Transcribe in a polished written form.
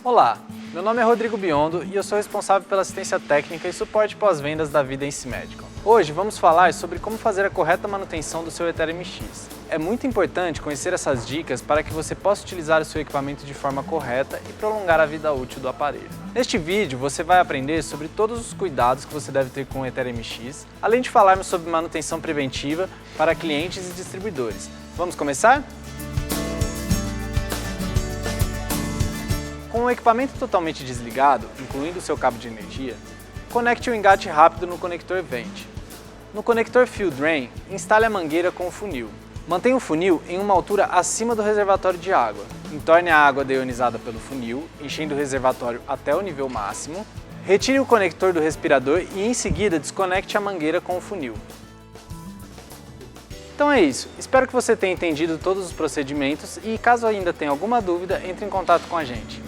Olá, meu nome é Rodrigo Biondo e eu sou responsável pela assistência técnica e suporte pós-vendas da Vidence Medical. Hoje vamos falar sobre como fazer a correta manutenção do seu Ethereum MX. É muito importante conhecer essas dicas para que você possa utilizar o seu equipamento de forma correta e prolongar a vida útil do aparelho. Neste vídeo você vai aprender sobre todos os cuidados que você deve ter com o Ethereum MX, além de falarmos sobre manutenção preventiva para clientes e distribuidores. Vamos começar? Com o equipamento totalmente desligado, incluindo o seu cabo de energia, conecte o engate rápido no conector Vent. No conector Fill Drain, instale a mangueira com o funil. Mantenha o funil em uma altura acima do reservatório de água. Entorne a água deionizada pelo funil, enchendo o reservatório até o nível máximo. Retire o conector do respirador e em seguida desconecte a mangueira com o funil. Então é isso, espero que você tenha entendido todos os procedimentos e caso ainda tenha alguma dúvida, entre em contato com a gente.